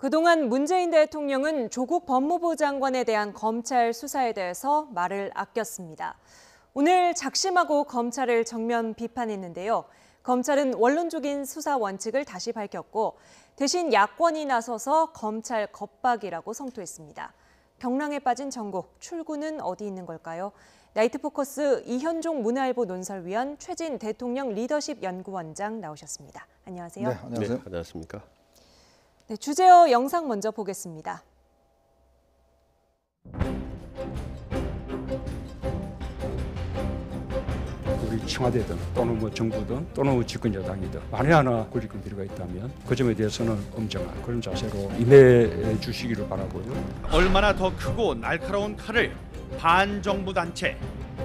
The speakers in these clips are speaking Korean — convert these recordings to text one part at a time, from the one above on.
그동안 문재인 대통령은 조국 법무부 장관에 대한 검찰 수사에 대해서 말을 아꼈습니다. 오늘 작심하고 검찰을 정면 비판했는데요. 검찰은 원론적인 수사 원칙을 다시 밝혔고 대신 야권이 나서서 검찰 겁박이라고 성토했습니다. 경랑에 빠진 정국, 출구는 어디 있는 걸까요? 나이트포커스 이현종 문화일보 논설위원, 최진 대통령 리더십 연구원장 나오셨습니다. 안녕하세요. 네, 안녕하세요. 네, 안녕하십니까. 네, 주제어 영상 먼저 보겠습니다. 우리 청와대든 또는 정부든 또는 집권 여당이든 만에 하나 권리금 비리가 있다면 그 점에 대해서는 엄정한 그런 자세로 임해 주시기를 바라고요. 얼마나 더 크고 날카로운 칼을 반정부 단체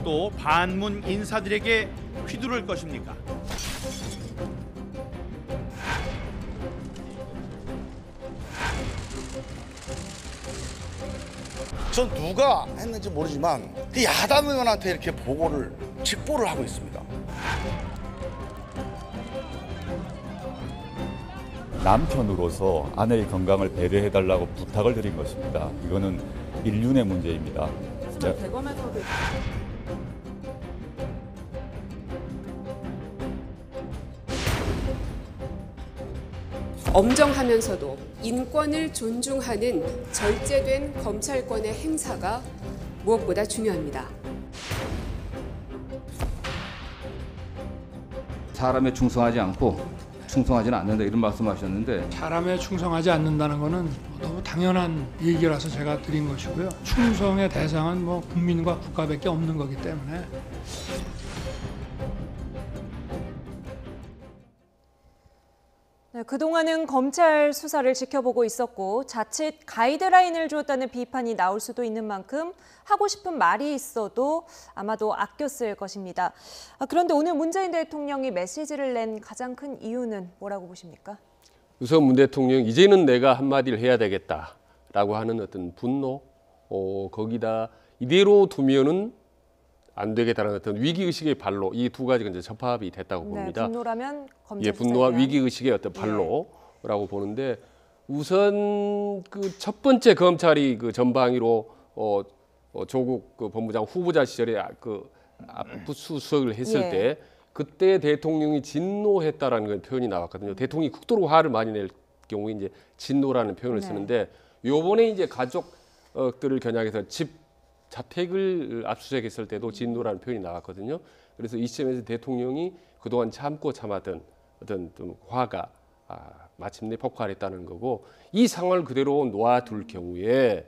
또 반문 인사들에게 휘두를 것입니까? 전 누가 했는지 모르지만 그 야당 의원한테 이렇게 직보를 하고 있습니다. 남편으로서 아내의 건강을 배려해달라고 부탁을 드린 것입니다. 이거는 인륜의 문제입니다. 대검에서도 엄정하면서도 인권을 존중하는 절제된 검찰권의 행사가 무엇보다 중요합니다. 사람에 충성하지 않고 충성하지는 않는다 이런 말씀하셨는데 사람에 충성하지 않는다는 것은 너무 당연한 얘기라서 제가 드린 것이고요. 충성의 대상은 국민과 국가밖에 없는 거기 때문에 네, 그동안은 검찰 수사를 지켜보고 있었고 자칫 가이드라인을 주었다는 비판이 나올 수도 있는 만큼 하고 싶은 말이 있어도 아마도 아꼈을 것입니다. 그런데 오늘 문재인 대통령이 메시지를 낸 가장 큰 이유는 뭐라고 보십니까? 우선 문 대통령 이제는 내가 한마디를 해야 되겠다라고 하는 어떤 분노, 거기다 이대로 두면은 안 되겠다는 어떤 위기의식의 발로 이 두 가지가 이제 접합이 됐다고 봅니다. 분노라면 검찰 분노와 위기의식의 어떤 발로라고 보는데 우선 그 첫 번째 검찰이 그 전방위로 조국 그 법무장 후보자 시절에 그 압수수색을 했을 때 그때 대통령이 진노했다라는 표현이 나왔거든요. 대통령이 극도로 화를 많이 낼 경우에 이제 진노라는 표현을 쓰는데 요번에 이제 가족들을 겨냥해서 자택을 압수수색했을 때도 진노라는 표현이 나왔거든요. 그래서 이 시점에서 대통령이 그동안 참고 참았던 어떤 화가 마침내 폭발했다는 거고 이 상황을 그대로 놓아둘 경우에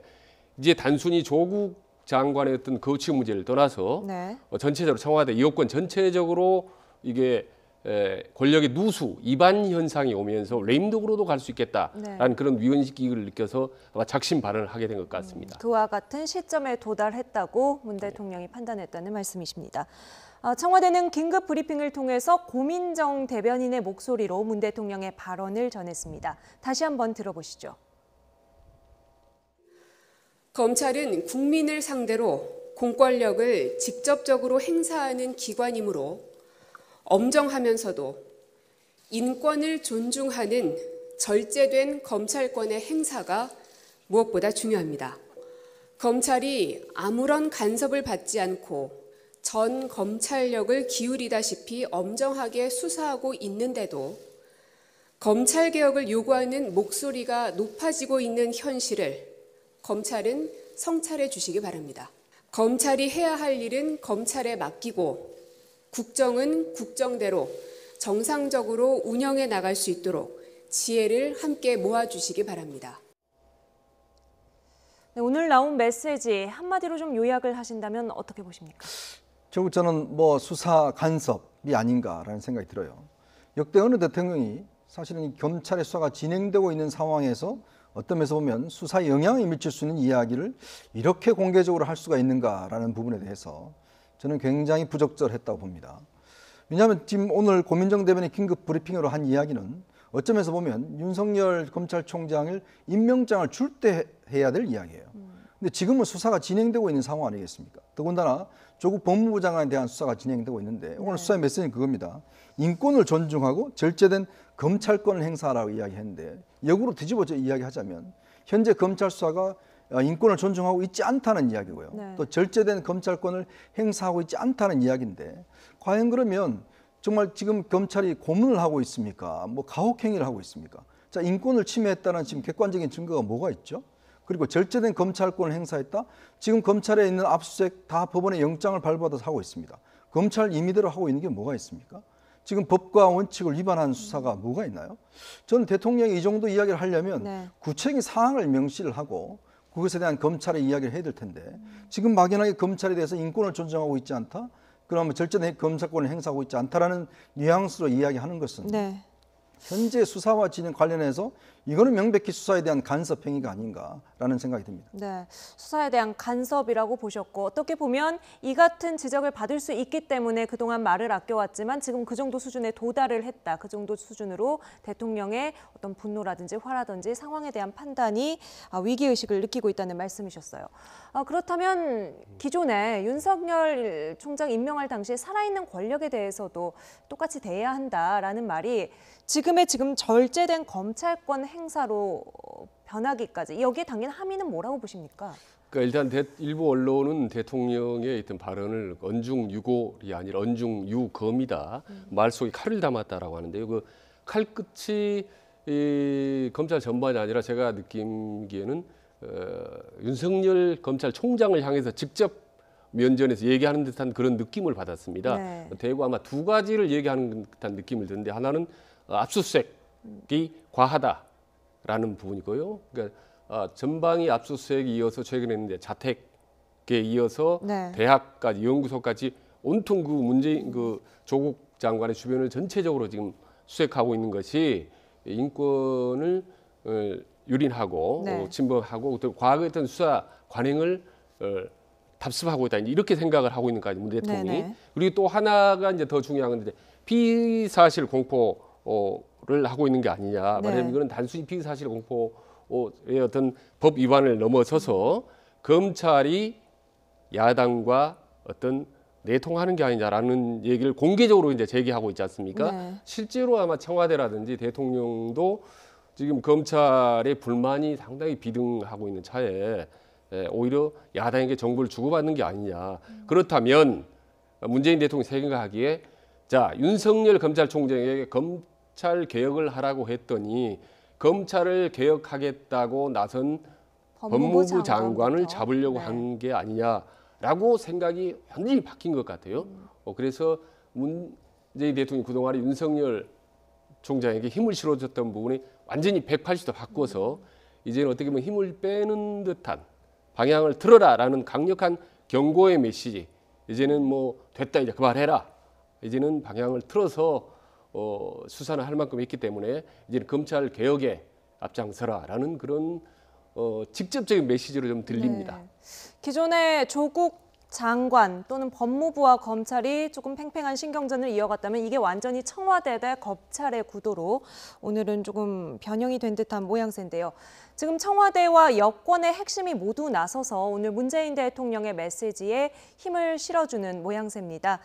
이제 단순히 조국 장관의 어떤 거취 문제를 떠나서 전체적으로 청와대 여권 전체적으로 이게 권력의 누수, 이반 현상이 오면서 레임덕으로도 갈 수 있겠다라는 그런 위헌식기를 느껴서 아마 작심 발언을 하게 된 것 같습니다. 그와 같은 시점에 도달했다고 문 대통령이 판단했다는 말씀이십니다. 청와대는 긴급 브리핑을 통해서 고민정 대변인의 목소리로 문 대통령의 발언을 전했습니다. 다시 한번 들어보시죠. 검찰은 국민을 상대로 공권력을 직접적으로 행사하는 기관이므로 엄정하면서도 인권을 존중하는 절제된 검찰권의 행사가 무엇보다 중요합니다. 검찰이 아무런 간섭을 받지 않고 전 검찰력을 기울이다시피 엄정하게 수사하고 있는데도 검찰개혁을 요구하는 목소리가 높아지고 있는 현실을 검찰은 성찰해 주시기 바랍니다. 검찰이 해야 할 일은 검찰에 맡기고 국정은 국정대로 정상적으로 운영해 나갈 수 있도록 지혜를 함께 모아주시기 바랍니다. 네, 오늘 나온 메시지 한마디로 좀 요약을 하신다면 어떻게 보십니까? 결국 저는 수사 간섭이 아닌가라는 생각이 들어요. 역대 어느 대통령이 사실은 이 검찰의 수사가 진행되고 있는 상황에서 어떤 면에서 보면 수사에 영향을 미칠 수 있는 이야기를 이렇게 공개적으로 할 수가 있는가라는 부분에 대해서 저는 굉장히 부적절했다고 봅니다. 왜냐하면 지금 오늘 고민정 대변인이 긴급 브리핑으로 한 이야기는 어쩌면서 보면 윤석열 검찰총장을 임명장을 줄 때 해야 될 이야기예요. 근데 지금은 수사가 진행되고 있는 상황 아니겠습니까? 더군다나 조국 법무부 장관에 대한 수사가 진행되고 있는데 오늘 수사의 메시지는 그겁니다. 인권을 존중하고 절제된 검찰권을 행사하라고 이야기했는데 역으로 뒤집어져 이야기하자면 현재 검찰 수사가 인권을 존중하고 있지 않다는 이야기고요. 네. 또 절제된 검찰권을 행사하고 있지 않다는 이야기인데 과연 그러면 정말 지금 검찰이 고문을 하고 있습니까? 뭐 가혹행위를 하고 있습니까? 자, 인권을 침해했다는 지금 객관적인 증거가 뭐가 있죠? 그리고 절제된 검찰권을 행사했다? 지금 검찰에 있는 압수수색 다 법원의 영장을 발부받아서 하고 있습니다. 검찰 임의대로 하고 있는 게 뭐가 있습니까? 지금 법과 원칙을 위반한 수사가 뭐가 있나요? 저는 대통령이 이 정도 이야기를 하려면 구체적인 사항을 명시를 하고 그것에 대한 검찰의 이야기를 해야 될 텐데 지금 막연하게 검찰에 대해서 인권을 존중하고 있지 않다? 그러면 절제된 검찰권을 행사하고 있지 않다라는 뉘앙스로 이야기하는 것은 현재 수사와 진행 관련해서 이거는 명백히 수사에 대한 간섭 행위가 아닌가라는 생각이 듭니다. 네, 수사에 대한 간섭이라고 보셨고 어떻게 보면 이 같은 지적을 받을 수 있기 때문에 그동안 말을 아껴왔지만 지금 그 정도 수준에 도달을 했다. 그 정도 수준으로 대통령의 어떤 분노라든지 화라든지 상황에 대한 판단이 위기의식을 느끼고 있다는 말씀이셨어요. 그렇다면 기존에 윤석열 총장 임명할 당시에 살아있는 권력에 대해서도 똑같이 대해야 한다라는 말이 지금 절제된 검찰권 행사로 변하기까지 여기에 당연 함의는 뭐라고 보십니까? 그러니까 일단 일부 언론은 대통령의 어떤 발언을 언중유골이 아니라 언중유검이다. 말 속에 칼을 담았다라고 하는데요. 그 칼끝이 검찰 전반이 아니라 제가 느끼기에는 윤석열 검찰총장을 향해서 직접 면전에서 얘기하는 듯한 그런 느낌을 받았습니다. 대구 아마 두 가지를 얘기하는 듯한 느낌을 드는데 하나는 압수수색이 과하다라는 부분이고요. 그러니까 전방위 압수수색이 이어서 최근에 했는데 자택에 이어서 대학까지 연구소까지 온통 그 문재인 그 조국 장관의 주변을 전체적으로 지금 수색하고 있는 것이 인권을 유린하고 침범하고 또 과거에 했던 수사 관행을 답습하고 있다. 이렇게 생각을 하고 있는 거아니에요, 문 대통령이. 그리고 또 하나가 이제 더 중요한 건데 피사실 공포를 하고 있는 게 아니냐. 말하자면 이거는 단순히 피사실 공포의 어떤 법 위반을 넘어서서 검찰이 야당과 어떤 내통하는 게 아니냐라는 얘기를 공개적으로 이제 제기하고 있지 않습니까? 실제로 아마 청와대라든지 대통령도 지금 검찰의 불만이 상당히 비등하고 있는 차에 오히려 야당에게 정보를 주고받는 게 아니냐. 그렇다면 문재인 대통령이 생각하기에 자, 윤석열 검찰총장에게 검찰 개혁을 하라고 했더니 검찰을 개혁하겠다고 나선 법무부 장관을 잡으려고 한 게 아니냐라고 생각이 완전히 바뀐 것 같아요. 그래서 문재인 대통령이 그동안에 윤석열 총장에게 힘을 실어줬던 부분이 완전히 180도 바꿔서 이제는 어떻게 보면 힘을 빼는 듯한 방향을 틀어라라는 강력한 경고의 메시지. 이제는 뭐 됐다 이제 그만해라. 이제는 방향을 틀어서 수사는 할 만큼 했기 때문에 이제는 검찰 개혁에 앞장서라라는 그런 직접적인 메시지로 좀 들립니다. 기존에 조국 장관 또는 법무부와 검찰이 조금 팽팽한 신경전을 이어갔다면 이게 완전히 청와대 대 검찰의 구도로 오늘은 조금 변형이 된 듯한 모양새인데요. 지금 청와대와 여권의 핵심이 모두 나서서 오늘 문재인 대통령의 메시지에 힘을 실어주는 모양새입니다.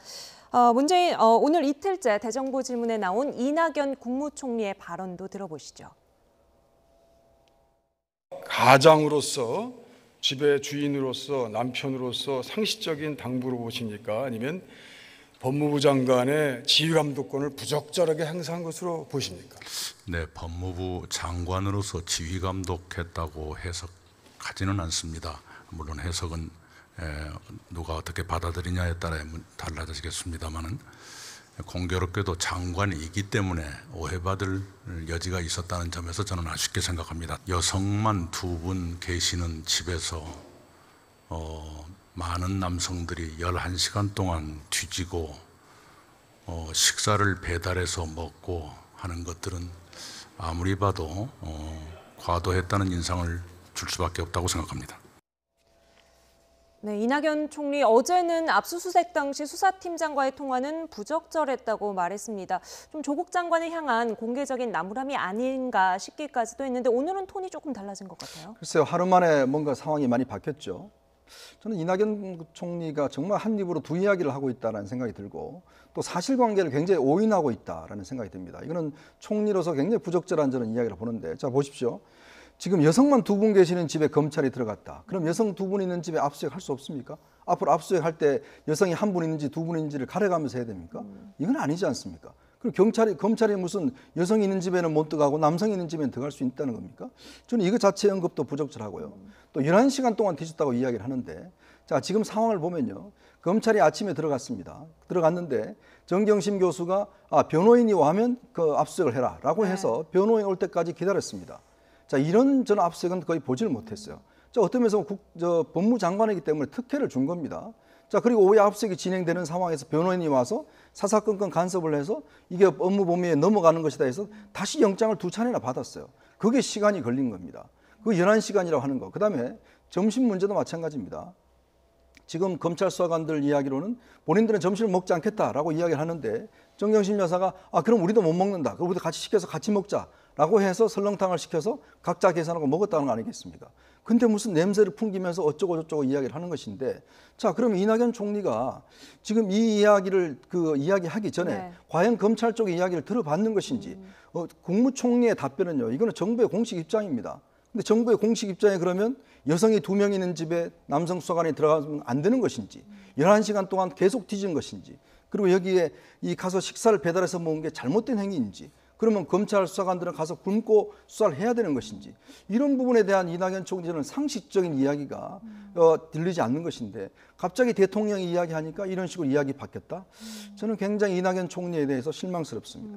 오늘 이틀째 대정부 질문에 나온 이낙연 국무총리의 발언도 들어보시죠. 가장으로서 집의 주인으로서 남편으로서 상식적인 당부로 보십니까? 아니면 법무부 장관의 지휘감독권을 부적절하게 행사한 것으로 보십니까? 네, 법무부 장관으로서 지휘감독했다고 해석하지는 않습니다. 물론 해석은 누가 어떻게 받아들이냐에 따라 달라지겠습니다만은 공교롭게도 장관이기 때문에 오해받을 여지가 있었다는 점에서 저는 아쉽게 생각합니다. 여성만 2분 계시는 집에서 많은 남성들이 11시간 동안 뒤지고 식사를 배달해서 먹고 하는 것들은 아무리 봐도 과도했다는 인상을 줄 수밖에 없다고 생각합니다. 네, 이낙연 총리 어제는 압수수색 당시 수사팀장과의 통화는 부적절했다고 말했습니다. 좀 조국 장관을 향한 공개적인 나무람이 아닌가 싶기까지도 했는데 오늘은 톤이 조금 달라진 것 같아요. 글쎄요, 하루 만에 뭔가 상황이 많이 바뀌었죠. 저는 이낙연 총리가 정말 한 입으로 두 이야기를 하고 있다는 생각이 들고 또 사실관계를 굉장히 오인하고 있다라는 생각이 듭니다. 이거는 총리로서 굉장히 부적절한 저는 이야기를 보는데, 자 보십시오. 지금 여성만 두 분 계시는 집에 검찰이 들어갔다. 그럼 여성 두 분 있는 집에 압수수색 할 수 없습니까? 앞으로 압수수색 할 때 여성이 한 분 있는지 두 분 있는지를 가려가면서 해야 됩니까? 이건 아니지 않습니까? 그리고 검찰이 무슨 여성이 있는 집에는 못 들어가고 남성이 있는 집에는 들어갈 수 있다는 겁니까? 저는 이거 자체 언급도 부적절하고요. 또 11시간 동안 뒤졌다고 이야기를 하는데, 자 지금 상황을 보면요. 검찰이 아침에 들어갔습니다. 들어갔는데 정경심 교수가 변호인이 와면 그 압수수색을 해라 라고 해서 변호인 올 때까지 기다렸습니다. 자 이런 저는 압수수색은 거의 보지를 못했어요. 자 어떤 면에서 법무장관이기 때문에 특혜를 준 겁니다. 자 그리고 오해 압수수색이 진행되는 상황에서 변호인이 와서 사사건건 간섭을 해서 이게 업무 범위에 넘어가는 것이다 해서 다시 영장을 2차례나 받았어요. 그게 시간이 걸린 겁니다. 그 11시간이라고 하는 거. 그다음에 점심 문제도 마찬가지입니다. 지금 검찰 수사관들 이야기로는 본인들은 점심을 먹지 않겠다라고 이야기를 하는데 정경심 여사가 그럼 우리도 못 먹는다. 그럼 우리도 같이 시켜서 같이 먹자라고 해서 설렁탕을 시켜서 각자 계산하고 먹었다는 거 아니겠습니까? 근데 무슨 냄새를 풍기면서 어쩌고 저쩌고 이야기를 하는 것인데, 자 그럼 이낙연 총리가 지금 이 이야기를 이야기하기 전에 과연 검찰 쪽의 이야기를 들어봤는 것인지, 국무총리의 답변은요. 이거는 정부의 공식 입장입니다. 근데 정부의 공식 입장에 그러면 여성이 2명 있는 집에 남성 수사관이 들어가면 안 되는 것인지, 11시간 동안 계속 뒤진 것인지, 그리고 여기에 가서 식사를 배달해서 먹은 게 잘못된 행위인지, 그러면 검찰 수사관들은 가서 굶고 수사를 해야 되는 것인지, 이런 부분에 대한 이낙연 총리는 상식적인 이야기가 들리지 않는 것인데 갑자기 대통령이 이야기하니까 이런 식으로 이야기 바뀌었다? 저는 굉장히 이낙연 총리에 대해서 실망스럽습니다.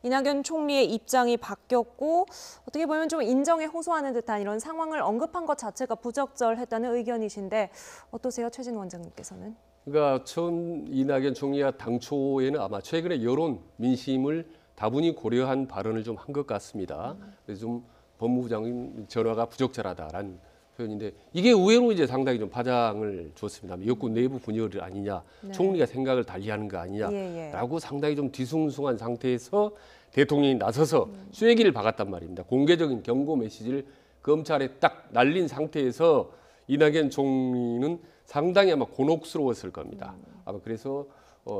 이낙연 총리의 입장이 바뀌었고 어떻게 보면 좀 인정에 호소하는 듯한 이런 상황을 언급한 것 자체가 부적절했다는 의견이신데 어떠세요, 최진 원장님께서는? 그러니까 처음 이낙연 총리가 당초에는 아마 최근에 여론, 민심을 다분히 고려한 발언을 좀 한 것 같습니다. 그래서 좀 법무부 장관 전화가 부적절하다라는 표현인데 이게 의외로 이제 상당히 좀 파장을 줬습니다. 여권 내부 분열 아니냐, 총리가 생각을 달리하는 거 아니냐라고 상당히 좀 뒤숭숭한 상태에서 대통령이 나서서 쐐기를 박았단 말입니다. 공개적인 경고 메시지를 검찰에 딱 날린 상태에서 이낙연 총리는 상당히 아마 곤혹스러웠을 겁니다. 아마 그래서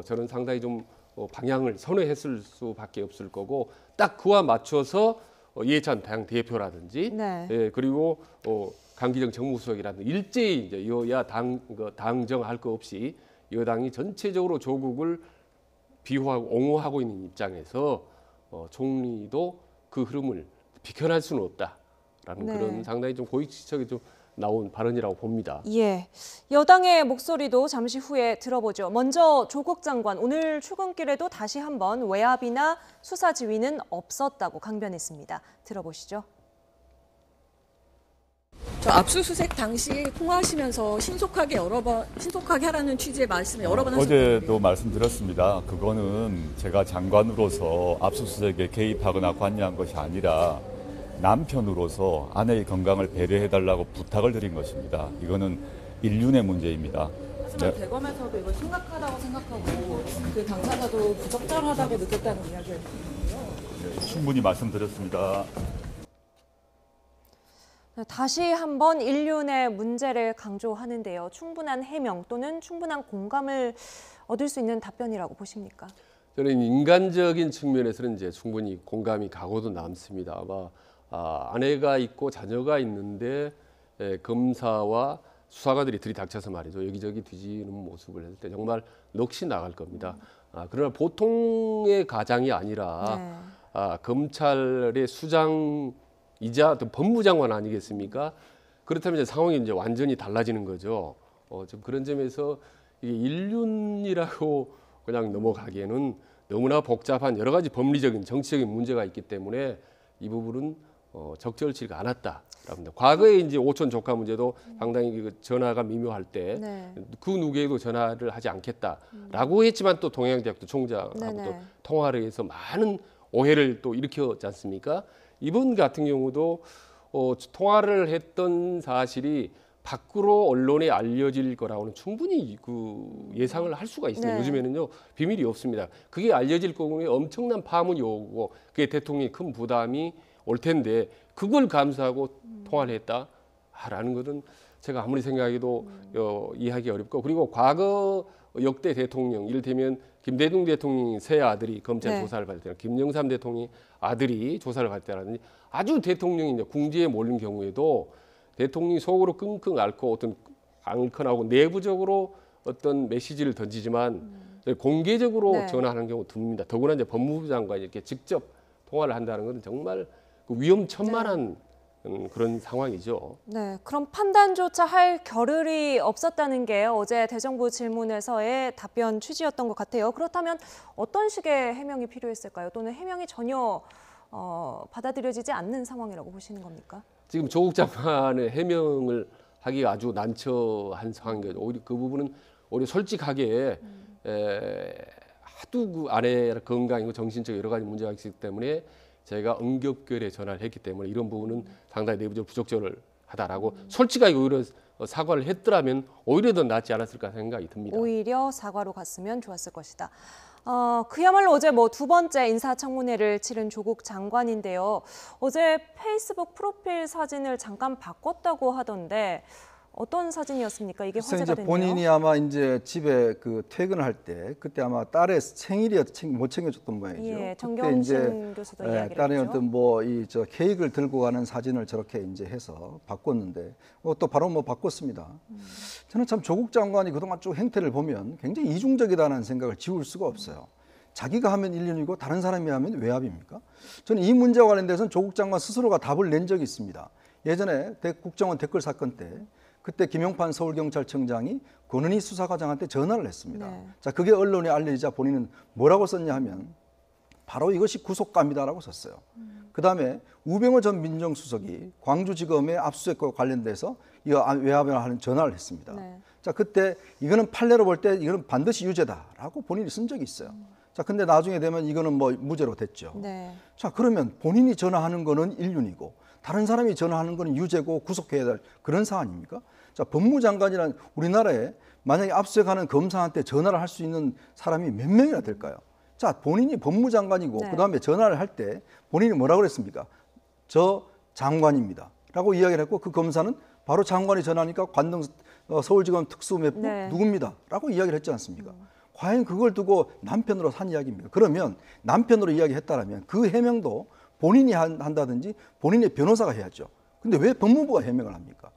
저는 상당히 좀 방향을 선회했을 수밖에 없을 거고, 딱 그와 맞춰서 이해찬 당 대표라든지 그리고 강기정 정무수석이라든지 일제히 이제 여야 당정할 거 없이 여당이 전체적으로 조국을 비호하고 옹호하고 있는 입장에서 총리도 그 흐름을 비켜날 수는 없다라는 그런 상당히 좀 고의치적이 좀 나온 발언이라고 봅니다. 예, 여당의 목소리도 잠시 후에 들어보죠. 먼저 조국 장관, 오늘 출근길에도 다시 한번 외압이나 수사 지휘는 없었다고 강변했습니다. 들어보시죠. 저 압수수색 당시 통화하시면서 신속하게 하라는 취지의 말씀을 여러 번 하셨는데 어제도 말씀드렸습니다. 그거는 제가 장관으로서 압수수색에 개입하거나 관여한 것이 아니라 남편으로서 아내의 건강을 배려해달라고 부탁을 드린 것입니다. 이거는 인륜의 문제입니다. 하지만 대검에서도 이걸 심각하다고 생각하고 그 당사자도 부적절하다고 느꼈다는 이야기를 했거든요. 충분히 말씀드렸습니다. 다시 한번 인륜의 문제를 강조하는데요. 충분한 해명 또는 충분한 공감을 얻을 수 있는 답변이라고 보십니까? 저는 인간적인 측면에서는 이제 충분히 공감이 가고도 남습니다. 아마 아내가 있고 자녀가 있는데 검사와 수사관들이 들이닥쳐서 말이죠. 여기저기 뒤지는 모습을 했을 때 정말 넋이 나갈 겁니다. 그러나 보통의 가장이 아니라 검찰의 수장이자 어떤 법무장관 아니겠습니까? 그렇다면 이제 상황이 이제 완전히 달라지는 거죠. 좀 그런 점에서 이게 인륜이라고 그냥 넘어가기에는 너무나 복잡한 여러 가지 법리적인 정치적인 문제가 있기 때문에 이 부분은 적절치가 않았다랍니다. 과거에 이제 오촌 조카 문제도 상당히 그 전화가 미묘할 때 그 누구에게도 전화를 하지 않겠다라고 했지만 또 동양대학교 총장하고 또 통화를 해서 많은 오해를 또 일으켰지 않습니까? 이번 같은 경우도 통화를 했던 사실이 밖으로 언론에 알려질 거라고는 충분히 그 예상을 할 수가 있어요. 요즘에는요 비밀이 없습니다. 그게 알려질 경우에 엄청난 파문이 오고 그게 대통령이 큰 부담이 올 텐데 그걸 감수하고 통화를 했다라는 것은 제가 아무리 생각해도 이해하기 어렵고 그리고 과거 역대 대통령 이를테면 김대중 대통령이 새 아들이 검찰 네. 조사를 받을 때나 김영삼 대통령이 아들이 조사를 받을 때라든지 아주 대통령이 이제 궁지에 몰린 경우에도 대통령이 속으로 끙끙 앓고 어떤 앙컨하고 내부적으로 어떤 메시지를 던지지만 공개적으로 네. 전화하는 경우 드뭅니다. 더구나 이제 법무부 장관이 이렇게 직접 통화를 한다는 것은 정말 위험천만한 그런 상황이죠. 네, 그럼 판단조차 할 겨를이 없었다는 게 어제 대정부 질문에서의 답변 취지였던 것 같아요. 그렇다면 어떤 식의 해명이 필요했을까요? 또는 해명이 전혀 받아들여지지 않는 상황이라고 보시는 겁니까? 지금 조국 장관의 해명을 하기가 아주 난처한 상황인 거죠. 오히려 그 부분은 오히려 솔직하게 하도 그 아내 건강이고 정신적 여러 가지 문제가 있기 때문에 제가 응급결에 전화를 했기 때문에 이런 부분은 상당히 내부적으로 부적절을 하다라고 솔직하게 오히려 사과를 했더라면 오히려 더 낫지 않았을까 생각이 듭니다. 오히려 사과로 갔으면 좋았을 것이다. 그야말로 어제 두 번째 인사청문회를 치른 조국 장관인데요. 어제 페이스북 프로필 사진을 잠깐 바꿨다고 하던데 어떤 사진이었습니까? 이게 화제가 됐네요. 본인이 아마 이제 집에 퇴근을 할 때 그때 아마 딸의 생일이어서 못 챙겨줬던 모양이죠. 예, 정경심 교수도 이야기를 딸의 했죠. 어떤 케이크를 들고 가는 사진을 저렇게 이제 해서 바꿨는데 또 바로 바꿨습니다. 저는 참 조국 장관이 그동안 쭉 행태를 보면 굉장히 이중적이다는 생각을 지울 수가 없어요. 자기가 하면 일륜이고 다른 사람이 하면 외압입니까? 저는 이 문제와 관련돼서는 조국 장관 스스로가 답을 낸 적이 있습니다. 예전에 국정원 댓글 사건 때 그때 김용판 서울경찰청장이 권은희 수사과장한테 전화를 했습니다. 네. 자, 그게 언론에 알려지자 본인은 뭐라고 썼냐 하면 바로 이것이 구속감이다라고 썼어요. 그다음에 우병우 전 민정수석이 광주지검의 압수수색과 관련돼서 이거 외압을 하는 전화를 했습니다. 네. 자, 그때 이거는 판례로 볼 때 이거는 반드시 유죄다라고 본인이 쓴 적이 있어요. 자, 근데 나중에 되면 이거는 무죄로 됐죠. 네. 자, 그러면 본인이 전화하는 거는 일륜이고 다른 사람이 전화하는 거는 유죄고 구속해야 될 그런 사안입니까? 자, 법무장관이란 우리나라에 만약에 압수수색하는 검사한테 전화를 할 수 있는 사람이 몇 명이나 될까요? 자, 본인이 법무장관이고 네. 그다음에 전화를 할 때 본인이 뭐라고 그랬습니까? 저 장관입니다 라고 이야기를 했고 그 검사는 바로 장관이 전화하니까 관동 서울지검 특수매부 네. 누굽니다 라고 이야기를 했지 않습니까? 과연 그걸 두고 남편으로 한 이야기입니까? 그러면 남편으로 이야기했다라면 그 해명도 본인이 한다든지 본인의 변호사가 해야죠. 근데 왜 법무부가 해명을 합니까?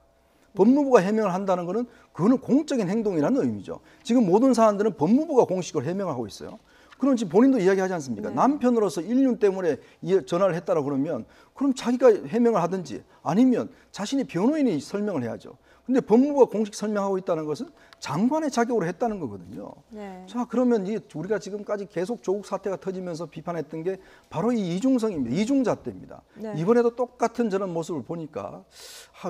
법무부가 해명을 한다는 것은 그거는 공적인 행동이라는 의미죠. 지금 모든 사안들은 법무부가 공식으로 해명하고 있어요. 그럼 지금 본인도 이야기하지 않습니까? 네. 남편으로서 일륜 때문에 전화를 했다라고 그러면 그럼 자기가 해명을 하든지 아니면 자신이 변호인이 설명을 해야죠. 근데 법무부가 공식 설명하고 있다는 것은 장관의 자격으로 했다는 거거든요. 네. 자, 그러면 우리가 지금까지 계속 조국 사태가 터지면서 비판했던 게 바로 이 이중성입니다. 이중잣대입니다. 네. 이번에도 똑같은 저런 모습을 보니까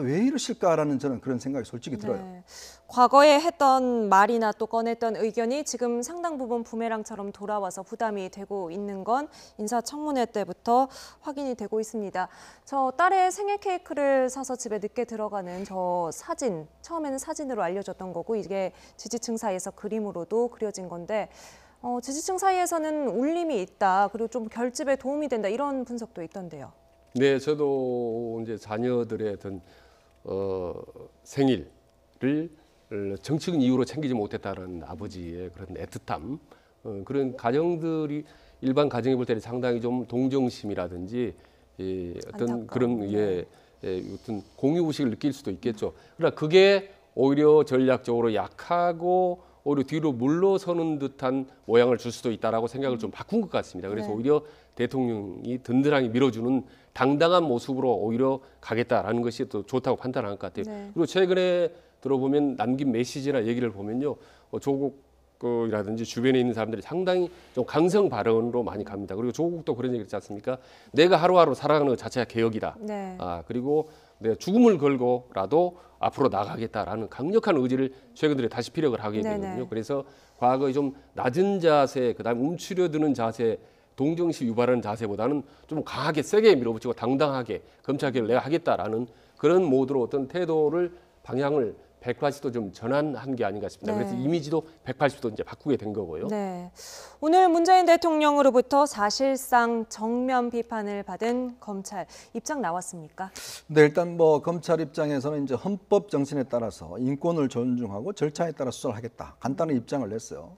왜 이러실까라는 저는 그런 생각이 솔직히 들어요. 네. 과거에 했던 말이나 또 꺼냈던 의견이 지금 상당 부분 부메랑처럼 돌아와서 부담이 되고 있는 건 인사청문회 때부터 확인이 되고 있습니다. 저 딸의 생일 케이크를 사서 집에 늦게 들어가는 저 사진, 처음에는 사진으로 알려졌던 거고 이게 지지층 사이에서 그림으로도 그려진 건데 지지층 사이에서는 울림이 있다, 그리고 좀 결집에 도움이 된다 이런 분석도 있던데요. 네, 저도 이제 자녀들의 어떤 생일을 정치적인 이유로 챙기지 못했다는 아버지의 그런 애틋함, 그런 가정들이 일반 가정에 볼 때는 상당히 좀 동정심이라든지 어떤 그런 어떤 공유 의식을 느낄 수도 있겠죠. 그러나 그게 오히려 전략적으로 약하고 오히려 뒤로 물러서는 듯한 모양을 줄 수도 있다라고 생각을 좀 바꾼 것 같습니다. 그래서 네. 오히려 대통령이 든든하게 밀어주는 당당한 모습으로 오히려 가겠다라는 것이 또 좋다고 판단한 것 같아요. 네. 그리고 최근에 들어보면 남긴 메시지나 얘기를 보면요, 조국이라든지 주변에 있는 사람들이 상당히 좀 강성 발언으로 많이 갑니다. 그리고 조국도 그런 얘기 했지 않습니까? 내가 하루하루 살아가는 것 자체가 개혁이다. 네. 그리고 내가 죽음을 걸고라도 앞으로 나가겠다라는 강력한 의지를 최근 들에 다시 피력을 하게 네네. 되거든요. 그래서 과거에 좀 낮은 자세, 그다음에 움츠려드는 자세, 동정심 유발하는 자세보다는 좀 강하게 세게 밀어붙이고 당당하게 검찰개혁을 내가 하겠다라는 그런 모드로 어떤 태도를 방향을 180도 좀 전환한 게 아닌가 싶습니다. 네. 그래서 이미지도 180도 이제 바꾸게 된 거고요. 네. 오늘 문재인 대통령으로부터 사실상 정면 비판을 받은 검찰 입장 나왔습니까? 네, 일단 뭐 검찰 입장에서는 이제 헌법 정신에 따라서 인권을 존중하고 절차에 따라 수사를 하겠다. 간단한 입장을 냈어요.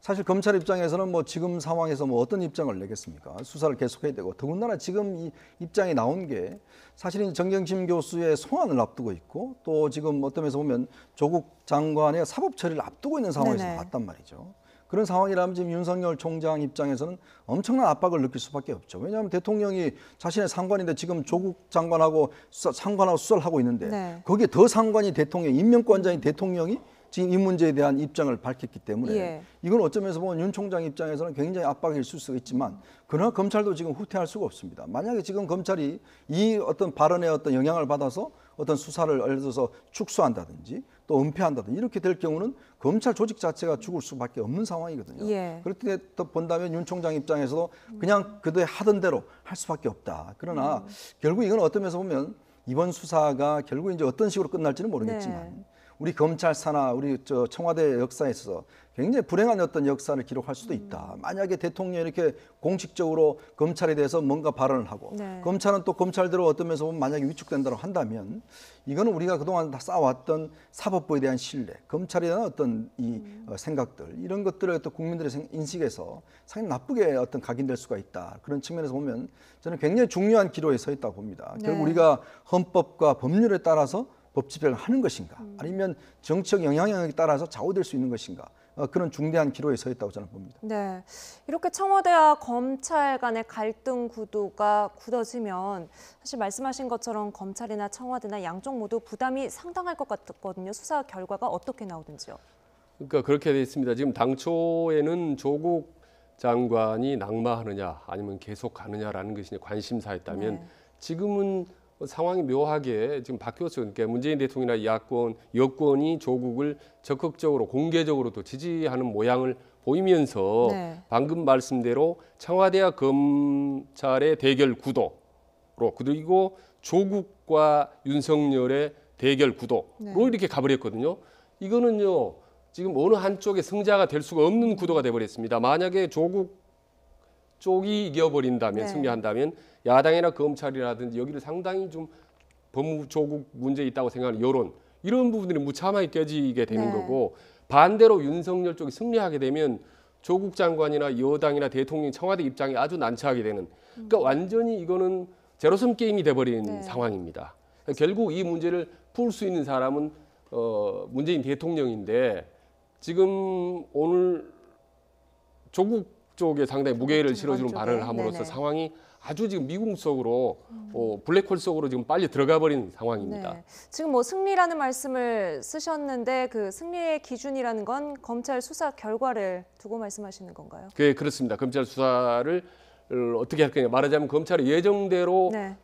사실 검찰 입장에서는 뭐 지금 상황에서 뭐 어떤 입장을 내겠습니까? 수사를 계속해야 되고 더군다나 지금 이 입장이 나온 게 사실은 정경심 교수의 송환을 앞두고 있고 또 지금 어떤 면에서 보면 조국 장관의 사법 처리를 앞두고 있는 상황에서 네네. 나왔단 말이죠. 그런 상황이라면 지금 윤석열 총장 입장에서는 엄청난 압박을 느낄 수밖에 없죠. 왜냐하면 대통령이 자신의 상관인데 지금 조국 장관하고 상관하고 수사를 하고 있는데 네. 거기에 더 상관이 대통령, 임명권자인 대통령이 지금 이 문제에 대한 입장을 밝혔기 때문에 예. 이건 어쩌면서 보면 윤 총장 입장에서는 굉장히 압박이 있을 수가 있지만 그러나 검찰도 지금 후퇴할 수가 없습니다. 만약에 지금 검찰이 이 어떤 발언에 어떤 영향을 받아서 어떤 수사를 예를 들어서 축소한다든지 또 은폐한다든지 이렇게 될 경우는 검찰 조직 자체가 죽을 수밖에 없는 상황이거든요. 예. 그럴 때 또 본다면 윤 총장 입장에서도 그냥 그들의 하던 대로 할 수밖에 없다. 그러나 결국 이건 어떤 면에서 보면 이번 수사가 결국 이제 어떤 식으로 끝날지는 모르겠지만 네. 우리 검찰 산하, 우리 청와대 역사에 있어서 굉장히 불행한 어떤 역사를 기록할 수도 있다. 만약에 대통령이 이렇게 공식적으로 검찰에 대해서 뭔가 발언을 하고 네. 검찰은 또 검찰대로 어떤 면에서 보면 만약에 위축된다고 한다면 이거는 우리가 그동안 다 쌓아왔던 사법부에 대한 신뢰, 검찰에 대한 어떤 이 생각들 이런 것들을 또 국민들의 인식에서 상당히 나쁘게 어떤 각인될 수가 있다. 그런 측면에서 보면 저는 굉장히 중요한 기로에 서 있다고 봅니다. 네. 결국 우리가 헌법과 법률에 따라서 법 집행을 하는 것인가 아니면 정치적 영향력에 따라서 좌우될 수 있는 것인가 그런 중대한 기로에 서 있다고 저는 봅니다. 네, 이렇게 청와대와 검찰 간의 갈등 구도가 굳어지면 사실 말씀하신 것처럼 검찰이나 청와대나 양쪽 모두 부담이 상당할 것 같거든요. 수사 결과가 어떻게 나오든지요. 그러니까 그렇게 돼 있습니다. 지금 당초에는 조국 장관이 낙마하느냐 아니면 계속 가느냐라는 것이 관심사였다면 네. 지금은 상황이 묘하게 지금 바뀌었죠. 그러니까 문재인 대통령이나 여권이 조국을 적극적으로 공개적으로도 지지하는 모양을 보이면서 네. 방금 말씀대로 청와대와 검찰의 대결 구도로 그리고 조국과 윤석열의 대결 구도로 네. 이렇게 가버렸거든요. 이거는요 지금 어느 한쪽의 승자가 될 수가 없는 구도가 돼버렸습니다. 만약에 조국 쪽이 이겨버린다면 네. 승리한다면 야당이나 검찰이라든지 여기를 상당히 좀 법무 조국 문제 있다고 생각하는 여론 이런 부분들이 무참하게 깨지게 되는 네. 거고 반대로 윤석열 쪽이 승리하게 되면 조국 장관이나 여당이나 대통령 청와대 입장이 아주 난처하게 되는 그러니까 완전히 이거는 제로섬 게임이 돼버린 네. 상황입니다. 결국 이 문제를 풀 수 있는 사람은 문재인 대통령인데 지금 오늘 조국 쪽에 상당히 무게를 실어주는 쪽에. 발언을 함으로써 네네. 상황이 아주 지금 미궁 속으로 블랙홀 속으로 지금 빨리 들어가 버린 상황입니다. 네. 지금 뭐 승리라는 말씀을 쓰셨는데 그 승리의 기준이라는 건 검찰 수사 결과를 두고 말씀하시는 건가요? 그렇습니다. 검찰 수사를 어떻게 할 거냐 말하자면 검찰이 예정대로 네.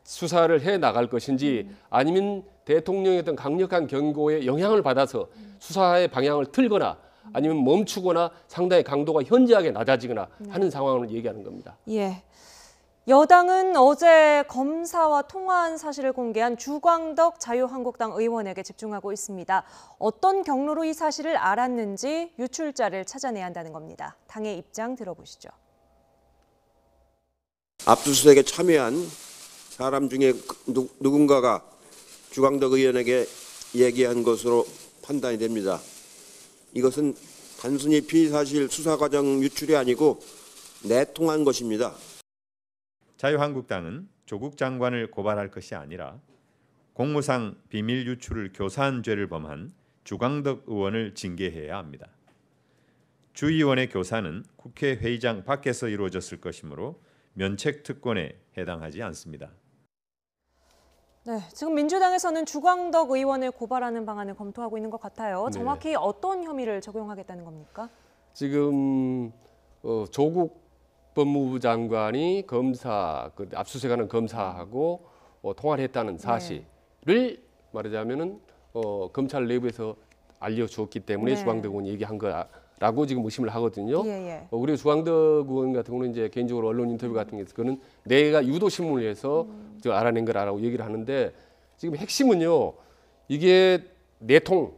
수사를 해 나갈 것인지 아니면 대통령의 어떤 강력한 경고에 영향을 받아서 수사의 방향을 틀거나 아니면 멈추거나 상당히 강도가 현저하게 낮아지거나 하는 상황을 얘기하는 겁니다. 예. 여당은 어제 검사와 통화한 사실을 공개한 주광덕 자유한국당 의원에게 집중하고 있습니다. 어떤 경로로 이 사실을 알았는지 유출자를 찾아내야 한다는 겁니다. 당의 입장 들어보시죠. 압수수색에 참여한 사람 중에 누군가가 주광덕 의원에게 얘기한 것으로 판단이 됩니다. 이것은 단순히 피의사실 수사 과정 유출이 아니고 내통한 것입니다. 자유한국당은 조국 장관을 고발할 것이 아니라 공무상 비밀 유출을 교사한 죄를 범한 주광덕 의원을 징계해야 합니다. 주 의원의 교사는 국회 회의장 밖에서 이루어졌을 것이므로 면책 특권에 해당하지 않습니다. 네, 지금 민주당에서는 주광덕 의원을 고발하는 방안을 검토하고 있는 것 같아요. 정확히 네. 어떤 혐의를 적용하겠다는 겁니까? 지금 조국 법무부 장관이 검사 압수수색하는 검사하고 통화를 했다는 사실을 말하자면은 검찰 내부에서 알려주었기 때문에 네. 주광덕 의원이 얘기한 거라고 지금 의심을 하거든요. 예. 그리고 주광덕 의원 같은 경우는 이제 개인적으로 언론 인터뷰 같은 게서 그는 내가 유도 신문을 해서 알아낸 거라고 얘기를 하는데 지금 핵심은요. 이게 내통,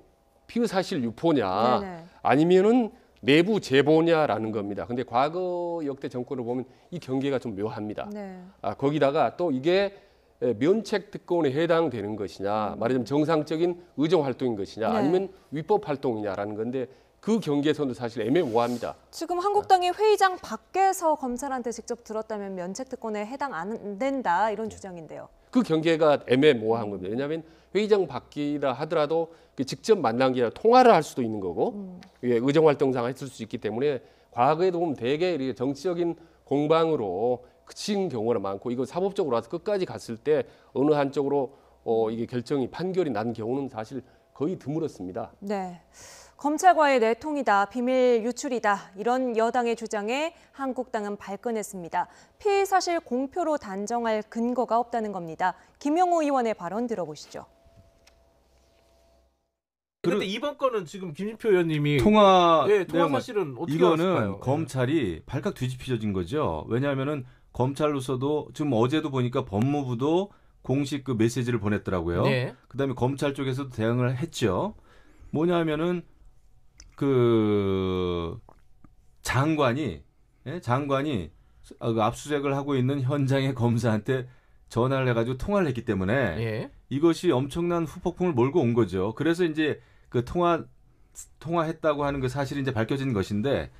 피의사실 유포냐 네네. 아니면은 내부 제보냐라는 겁니다. 근데 과거 역대 정권을 보면 이 경계가 좀 묘합니다. 네. 거기다가 또 이게 면책 특권에 해당되는 것이냐, 말하자면 정상적인 의정 활동인 것이냐, 네. 아니면 위법 활동이냐라는 건데 그 경계선도 사실 애매모호합니다. 지금 한국당이 회의장 밖에서 검찰한테 직접 들었다면 면책 특권에 해당 안 된다 이런 주장인데요. 그 경계가 애매모호한 겁니다. 왜냐하면 회의장 밖이라 하더라도 직접 만난 게 아니라 통화를 할 수도 있는 거고 의정 활동상 했을 수 있기 때문에 과거에도 보면 대개 이렇게 정치적인 공방으로 그친 경우가 많고 이거 사법적으로 와서 끝까지 갔을 때 어느 한쪽으로 이게 결정이 판결이 난 경우는 사실 거의 드물었습니다. 네. 검찰과의 내통이다, 비밀 유출이다 이런 여당의 주장에 한국당은 발끈했습니다. 피의 사실 공표로 단정할 근거가 없다는 겁니다. 김영호 의원의 발언 들어보시죠. 그런데 이번 건은 지금 김진표 의원님이 통화 사실은 어떻게 이거는 알았을까요? 검찰이 발칵 뒤집혀진 거죠. 왜냐하면은 검찰로서도 지금 어제도 보니까 법무부도 공식 그 메시지를 보냈더라고요. 네. 그다음에 검찰 쪽에서도 대응을 했죠. 뭐냐면은 그 장관이 압수수색을 하고 있는 현장의 검사한테 전화를 해가지고 통화를 했기 때문에 예. 이것이 엄청난 후폭풍을 몰고 온 거죠. 그래서 이제 그 통화했다고 하는 그 사실이 이제 밝혀진 것인데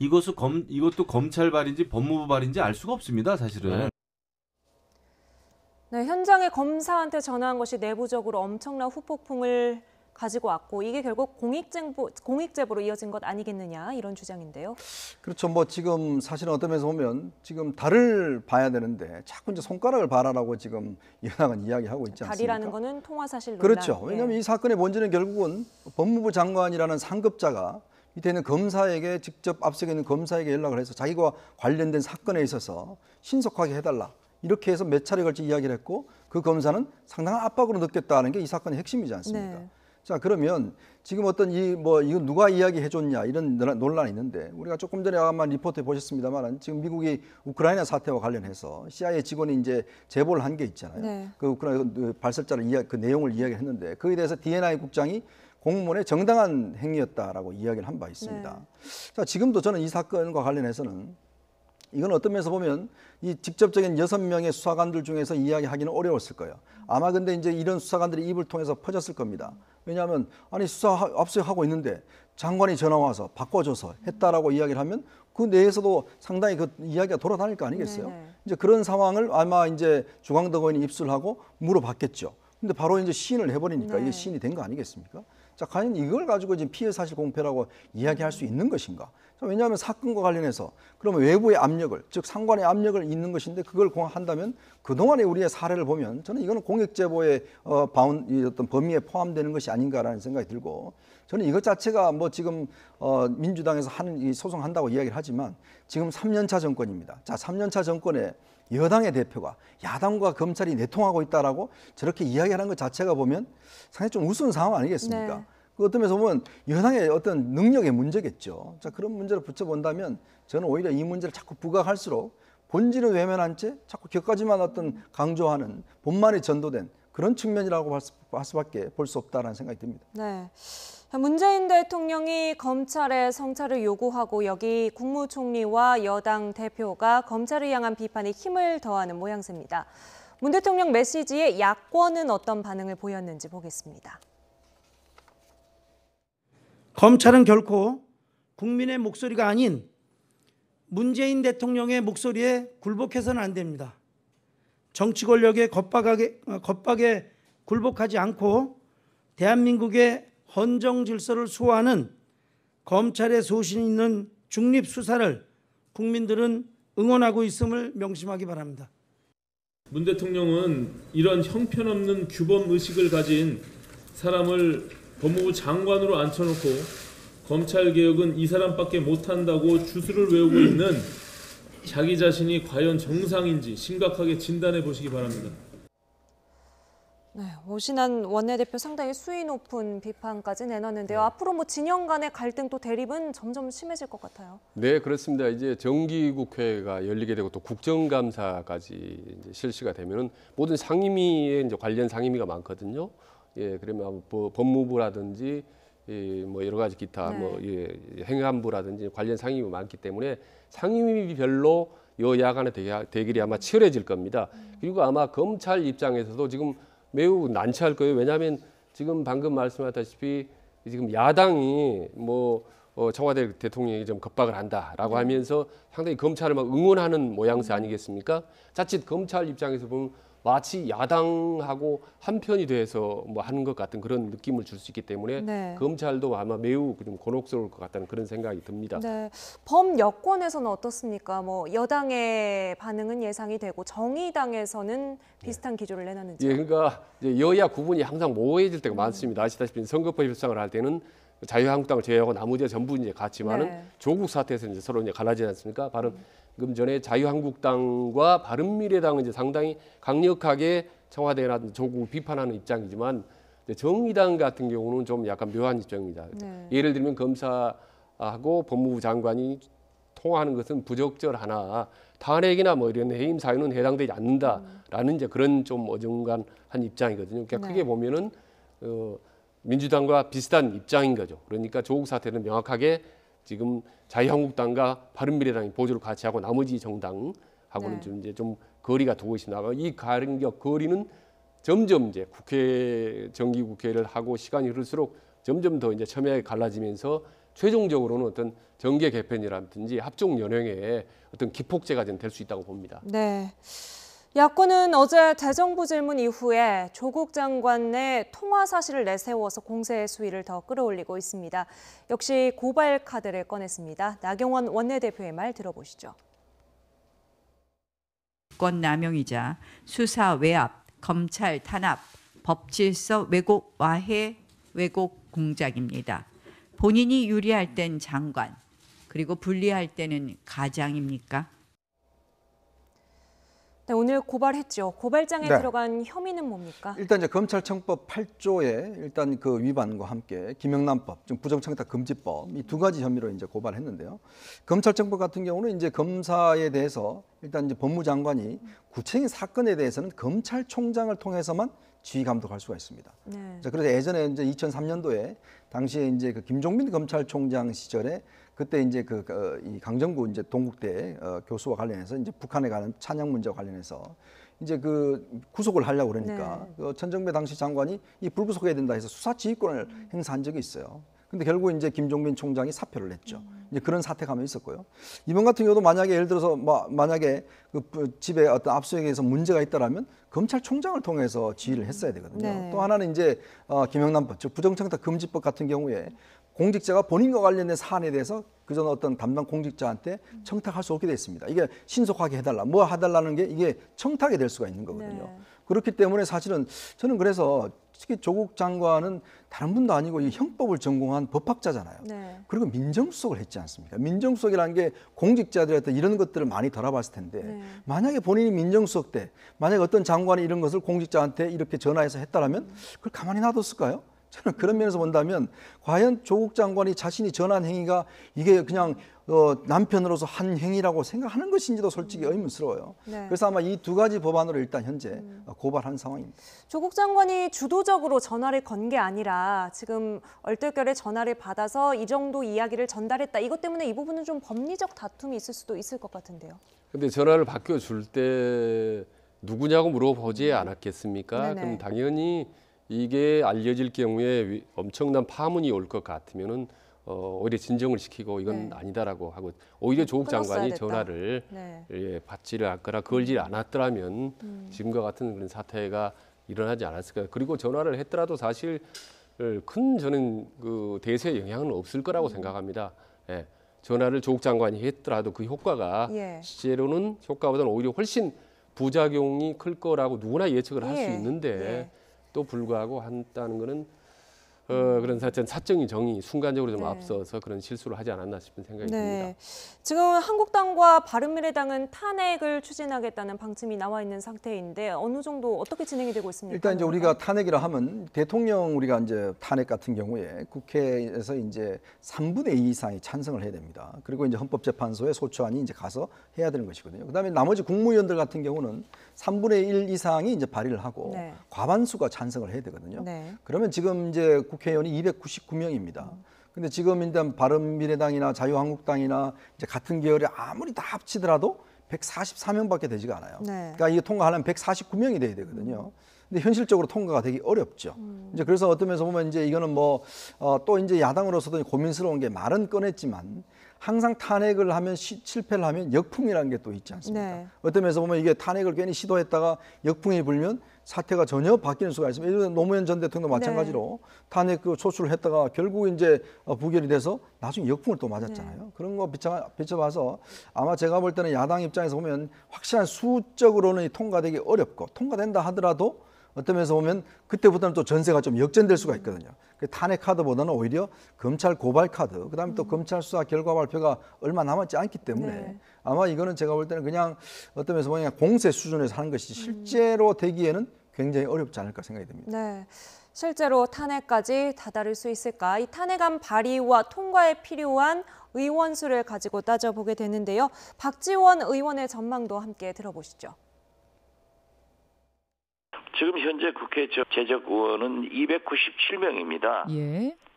이것도 검찰 발인지 법무부 발인지 알 수가 없습니다, 사실은. 네, 현장의 검사한테 전화한 것이 내부적으로 엄청난 후폭풍을 가지고 왔고 이게 결국 공익제보로 이어진 것 아니겠느냐 이런 주장인데요. 그렇죠. 뭐 지금 사실은 어떤 면에서 보면 지금 달을 봐야 되는데 자꾸 이제 손가락을 봐라라고 지금 여당은 이야기하고 있지 않습니까? 달이라는 거는 통화 사실 논란. 그렇죠. 왜냐하면 이 사건의 본질은 결국은 법무부 장관이라는 상급자가 밑에 있는 검사에게 직접 앞서게 있는 검사에게 연락을 해서 자기가 관련된 사건에 있어서 신속하게 해달라. 이렇게 해서 몇 차례 걸쳐 이야기를 했고 그 검사는 상당한 압박으로 느꼈다는 게 이 사건의 핵심이지 않습니까? 네. 자, 그러면 지금 어떤 이거 누가 이야기해 줬냐 이런 논란이 있는데 우리가 조금 전에 아마 리포트에 보셨습니다만 지금 미국이 우크라이나 사태와 관련해서 CIA 직원이 이제 제보를 한 게 있잖아요. 네. 그 우크라이나 발설자를 그 내용을 이야기했는데 거기에 대해서 D&I 국장이 공무원의 정당한 행위였다라고 이야기를 한 바 있습니다. 네. 자, 지금도 저는 이 사건과 관련해서는 이건 어떤 면에서 보면 이 직접적인 6명의 수사관들 중에서 이야기하기는 어려웠을 거예요. 아마 근데 이제 이런 수사관들이 입을 통해서 퍼졌을 겁니다. 왜냐하면 아니 수사 압수하고 있는데 장관이 전화 와서 바꿔줘서 했다라고 이야기를 하면 그 내에서도 상당히 그 이야기가 돌아다닐 거 아니겠어요? 네네. 이제 그런 상황을 아마 이제 주광덕 의원이 입수하고 물어봤겠죠. 근데 바로 이제 시인을 해버리니까 이게 시인이 된 거 아니겠습니까? 자, 과연 이걸 가지고 지금 피해 사실 공표라고 이야기할 수 있는 것인가? 자, 왜냐하면 사건과 관련해서 그러면 외부의 압력을, 즉 상관의 압력을 있는 것인데 그걸 한다면 그동안의 우리의 사례를 보면 저는 이거는 공익제보의 어떤 범위에 포함되는 것이 아닌가라는 생각이 들고 저는 이것 자체가 뭐 지금 민주당에서 하는 이 소송한다고 이야기를 하지만 지금 3년차 정권입니다. 자, 3년차 정권에 여당의 대표가 야당과 검찰이 내통하고 있다라고 저렇게 이야기하는 것 자체가 보면 상당히 좀 우스운 상황 아니겠습니까? 네. 그 어떤 면에서 보면 여당의 어떤 능력의 문제겠죠. 자, 그런 문제를 붙여본다면 저는 오히려 이 문제를 자꾸 부각할수록 본질은 외면한 채 자꾸 격가지만 어떤 강조하는 본만이 전도된 그런 측면이라고 할 수밖에 볼 수 없다는 생각이 듭니다. 네. 문재인 대통령이 검찰의 성찰을 요구하고 여기 국무총리와 여당 대표가 검찰을 향한 비판에 힘을 더하는 모양새입니다. 문 대통령 메시지에 야권은 어떤 반응을 보였는지 보겠습니다. 검찰은 결코 국민의 목소리가 아닌 문재인 대통령의 목소리에 굴복해서는 안 됩니다. 정치 권력의 겁박에 굴복하지 않고 대한민국의 헌정 질서를 수호하는 검찰의 소신 있는 중립 수사를 국민들은 응원하고 있음을 명심하기 바랍니다. 문 대통령은 이런 형편없는 규범 의식을 가진 사람을 법무부 장관으로 앉혀놓고 검찰 개혁은 이 사람밖에 못한다고 주술을 외우고 있는 자기 자신이 과연 정상인지 심각하게 진단해 보시기 바랍니다. 네, 오신환 원내대표 상당히 수위 높은 비판까지 내놨는데요. 앞으로 뭐 진영 간의 갈등 또 대립은 점점 심해질 것 같아요. 네, 그렇습니다. 이제 정기국회가 열리게 되고 또 국정감사까지 이제 실시가 되면은 모든 상임위에 이제 관련 상임위가 많거든요. 예, 그러면 뭐 법무부라든지 뭐 여러 가지 기타 뭐 행안부라든지 관련 상임위 많기 때문에 상임위별로 여야 간의 대결이 아마 치열해질 겁니다. 그리고 아마 검찰 입장에서도 지금 매우 난처할 거예요. 왜냐하면 지금 방금 말씀하셨다시피 지금 야당이 뭐 청와대 대통령이 좀 겁박을 한다라고 하면서 상당히 검찰을 막 응원하는 모양새 아니겠습니까? 자칫 검찰 입장에서 보면 마치 야당하고 한편이 돼서 뭐 하는 것 같은 그런 느낌을 줄 수 있기 때문에 검찰도 아마 매우 좀 곤혹스러울 것 같다는 그런 생각이 듭니다. 네, 범여권에서는 어떻습니까? 뭐 여당의 반응은 예상이 되고 정의당에서는 비슷한 기조를 내놨는지. 예, 그러니까 이제 여야 구분이 항상 모호해질 때가 많습니다. 아시다시피 선거법 협상을 할 때는 자유한국당을 제외하고 나머지가 전부 이제 같지만은 조국 사태에서 이제 서로 이제 갈라지지 않습니까? 방금 전에 자유한국당과 바른미래당은 이제 상당히 강력하게 청와대나 조국을 비판하는 입장이지만 정의당 같은 경우는 좀 약간 묘한 입장입니다. 예를 들면 검사하고 법무부 장관이 통화하는 것은 부적절하나 탄핵이나 뭐 이런 해임 사유는 해당되지 않는다라는 이제 그런 좀 어중간한 입장이거든요. 그러니까 크게 보면은 민주당과 비슷한 입장인 거죠. 그러니까 조국 사태는 명확하게 지금 자유한국당과 바른미래당이 보조를 같이 하고 나머지 정당하고는 좀 이제 좀 거리가 두고 있습니다. 이 간격 거리는 점점 이제 정기국회를 하고 시간이 흐를수록 점점 더 이제 첨예하게 갈라지면서 최종적으로는 어떤 정계 개편이라든지 합종 연행의 어떤 기폭제가 될 수 있다고 봅니다. 네. 야권은 어제 대정부 질문 이후에 조국 장관의 통화 사실을 내세워서 공세 수위를 더 끌어올리고 있습니다. 역시 고발 카드를 꺼냈습니다. 나경원 원내대표의 말 들어보시죠. 권 남용이자 수사 외압, 검찰 탄압, 법질서 왜곡 와해 왜곡 공작입니다. 본인이 유리할 땐 장관, 그리고 불리할 때는 가장입니까? 네, 오늘 고발했죠. 고발장에 들어간 혐의는 뭡니까? 일단 이제 검찰청법 8조의 일단 그 위반과 함께 김영란법, 즉 부정청탁 금지법 이 두 가지 혐의로 이제 고발했는데요. 검찰청법 같은 경우는 이제 검사에 대해서 일단 이제 법무장관이 구체적인 사건에 대해서는 검찰총장을 통해서만 지휘 감독할 수가 있습니다. 자, 그래서 예전에 이제 2003년도에 당시에 이제 그 김종민 검찰총장 시절에 그때 이제 이 강정구 이제 동국대 교수와 관련해서 이제 북한에 관한 찬양 문제와 관련해서 이제 그 구속을 하려고 그러니까 그 천정배 당시 장관이 이 불구속해야 된다 해서 수사 지휘권을 행사한 적이 있어요. 근데 결국 이제 김종민 총장이 사표를 냈죠. 이제 그런 사태가 한번 있었고요. 이번 같은 경우도 만약에 예를 들어서 만약에 그 집에 어떤 압수수색에서 문제가 있다라면 검찰총장을 통해서 지휘를 했어야 되거든요. 또 하나는 이제 김영란법, 즉 부정청탁 금지법 같은 경우에 공직자가 본인과 관련된 사안에 대해서 그전 어떤 담당 공직자한테 청탁할 수 없게 돼 있습니다. 이게 신속하게 해달라, 뭐 해달라는 게 이게 청탁이 될 수가 있는 거거든요. 그렇기 때문에 사실은 저는 그래서 특히 조국 장관은 다른 분도 아니고 이 형법을 전공한 법학자잖아요. 그리고 민정수석을 했지 않습니까? 민정수석이라는 게 공직자들한테 이런 것들을 많이 돌아봤을 텐데 만약에 본인이 민정수석 때 만약에 어떤 장관이 이런 것을 공직자한테 이렇게 전화해서 했다라면 그걸 가만히 놔뒀을까요? 저는 그런 면에서 본다면 과연 조국 장관이 자신이 전한 행위가 이게 그냥 남편으로서 한 행위라고 생각하는 것인지도 솔직히 의문스러워요. 그래서 아마 이 두 가지 법안으로 일단 현재 고발한 상황입니다. 조국 장관이 주도적으로 전화를 건 게 아니라 지금 얼떨결에 전화를 받아서 이 정도 이야기를 전달했다. 이것 때문에 이 부분은 좀 법리적 다툼이 있을 수도 있을 것 같은데요. 근데 전화를 바뀌어줄 때 누구냐고 물어보지 않았겠습니까? 그럼 당연히 이게 알려질 경우에 엄청난 파문이 올 것 같으면은 오히려 진정을 시키고 이건 아니다라고 하고 오히려 조국 장관이 전화를 받지를 않거나 걸지 않았더라면 지금과 같은 그런 사태가 일어나지 않았을까요? 그리고 전화를 했더라도 사실 큰 저는 그 대세에 영향은 없을 거라고 생각합니다. 전화를 조국 장관이 했더라도 그 효과가 실제로는 효과보다는 오히려 훨씬 부작용이 클 거라고 누구나 예측을 할 수 있는데 또 불구하고 한다는 거는 그런 사적인 정의 순간적으로 좀 앞서서 그런 실수를 하지 않았나 싶은 생각이 듭니다. 지금 한국당과 바른미래당은 탄핵을 추진하겠다는 방침이 나와 있는 상태인데 어느 정도 어떻게 진행이 되고 있습니까? 일단 이제 우리가 탄핵이라 하면 대통령 우리가 이제 탄핵 같은 경우에 국회에서 이제 3분의 2 이상이 찬성을 해야 됩니다. 그리고 이제 헌법재판소에 소추안이 이제 가서 해야 되는 것이거든요. 그다음에 나머지 국무위원들 같은 경우는 3분의 1 이상이 이제 발의를 하고 과반수가 찬성을 해야 되거든요. 그러면 지금 이제 국회의원이 299명입니다. 근데 지금 일단 바른미래당이나 자유한국당이나 이제 같은 계열이 아무리 다 합치더라도 144명밖에 되지가 않아요. 그러니까 이게 통과하려면 149명이 돼야 되거든요. 근데 현실적으로 통과가 되기 어렵죠. 이제 그래서 어떤 면에서 보면 이제 이거는 뭐 또 이제 야당으로서도 고민스러운 게 말은 꺼냈지만 항상 탄핵을 하면 실패를 하면 역풍이라는 게 또 있지 않습니까? 어떤 면에서 보면 이게 탄핵을 괜히 시도했다가 역풍이 불면 사태가 전혀 바뀌는 수가 있습니다. 예를 들어 노무현 전 대통령도 마찬가지로 탄핵 그 소추를 했다가 결국 이제 부결이 돼서 나중에 역풍을 또 맞았잖아요. 그런 거 비춰봐서 아마 제가 볼 때는 야당 입장에서 보면 확실한 수적으로는 통과되기 어렵고 통과된다 하더라도 어떤 면에서 보면 그때부터는 또 전세가 좀 역전될 수가 있거든요. 탄핵 카드보다는 오히려 검찰 고발 카드, 그다음에 또 검찰 수사 결과 발표가 얼마 남았지 않기 때문에 아마 이거는 제가 볼 때는 그냥 어떤 면에서 보면 공세 수준에서 하는 것이 실제로 되기에는 굉장히 어렵지 않을까 생각이 듭니다. 네. 실제로 탄핵까지 다다를 수 있을까? 이 탄핵안 발의와 통과에 필요한 의원 수를 가지고 따져보게 되는데요. 박지원 의원의 전망도 함께 들어보시죠. 지금 현재 국회 재적 의원은 297명입니다.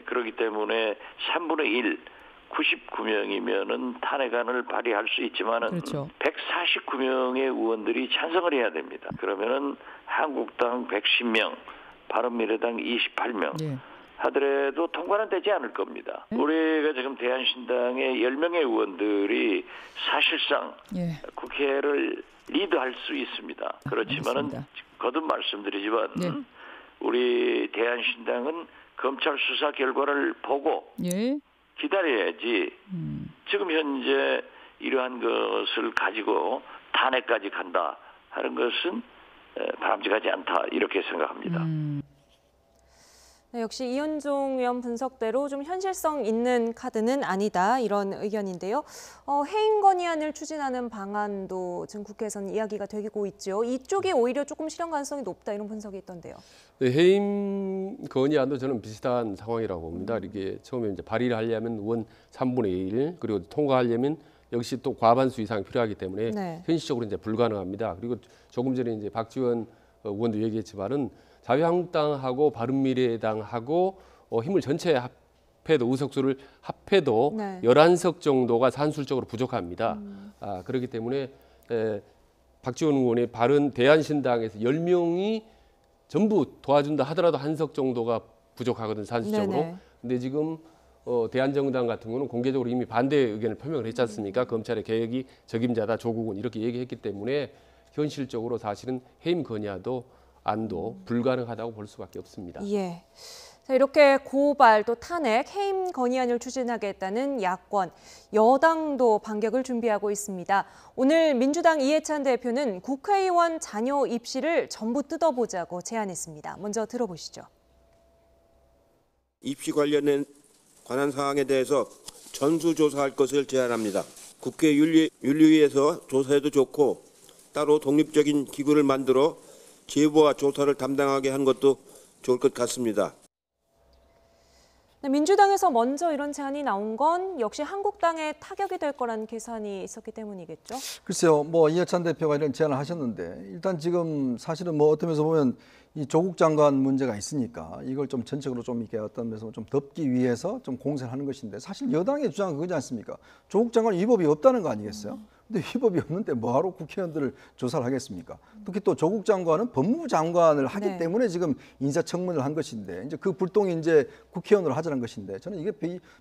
그렇기 때문에 3분의 1, 99명이면은 탄핵안을 발의할 수 있지만은 149명의 의원들이 찬성을 해야 됩니다. 그러면은 한국당 110명, 바른미래당 28명 하더라도 통과는 되지 않을 겁니다. 우리가 지금 대한신당의 10명의 의원들이 사실상 국회를 리드할 수 있습니다. 그렇지만은 거듭 말씀드리지만 우리 대한신당은 검찰 수사 결과를 보고 기다려야지 지금 현재 이러한 것을 가지고 탄핵까지 간다 하는 것은 바람직하지 않다 이렇게 생각합니다. 네, 역시 이현종 의원 분석대로 좀 현실성 있는 카드는 아니다 이런 의견인데요. 해임 건의안을 추진하는 방안도 지금 국회에서는 이야기가 되고 있죠. 이쪽이 오히려 조금 실현 가능성이 높다 이런 분석이 있던데요. 네, 해임 건의안도 저는 비슷한 상황이라고 봅니다. 이게 처음에 이제 발의를 하려면 의원 3분의 1 그리고 통과하려면 역시 또 과반수 이상이 필요하기 때문에 현실적으로 이제 불가능합니다. 그리고 조금 전에 이제 박지원 의원도 얘기했지만은 자유한국당하고 바른미래당하고 힘을 전체 합해도 의석수를 합해도 11석 정도가 산술적으로 부족합니다. 그렇기 때문에 박지원 의원의 대한신당에서 10명이 전부 도와준다 하더라도 한 석 정도가 부족하거든 산술적으로. 근데 지금 대한정당 같은 경우는 공개적으로 이미 반대 의견을 표명을 했지 않습니까? 검찰의 개혁이 적임자다, 조국은 이렇게 얘기했기 때문에 현실적으로 사실은 해임 건의안도 불가능하다고 볼 수밖에 없습니다. 자, 이렇게 고발 또 탄핵, 해임 건의안을 추진하겠다는 야권, 여당도 반격을 준비하고 있습니다. 오늘 민주당 이해찬 대표는 국회의원 자녀 입시를 전부 뜯어보자고 제안했습니다. 먼저 들어보시죠. 입시 관한 사항에 대해서 전수조사할 것을 제안합니다. 국회 윤리위에서 조사해도 좋고 따로 독립적인 기구를 만들어 제보와 조사를 담당하게 한 것도 좋을 것 같습니다. 네, 민주당에서 먼저 이런 제안이 나온 건 역시 한국당에 타격이 될 거라는 계산이 있었기 때문이겠죠? 글쎄요, 뭐 이해찬 대표가 이런 제안을 하셨는데 일단 지금 사실은 뭐 어떤 면에서 보면 이 조국 장관 문제가 있으니까 이걸 좀 전적으로 좀 이렇게 어떤 면에서 좀 덮기 위해서 좀 공세를 하는 것인데 사실 여당의 주장은 그거지 않습니까? 조국 장관 위법이 없다는 거 아니겠어요? 근데 위법이 없는데 뭐하러 국회의원들을 조사를 하겠습니까? 특히 또 조국 장관은 법무부 장관을 하기 때문에 지금 인사청문을 한 것인데 이제 그 불똥이 이제 국회의원으로 하자는 것인데 저는 이게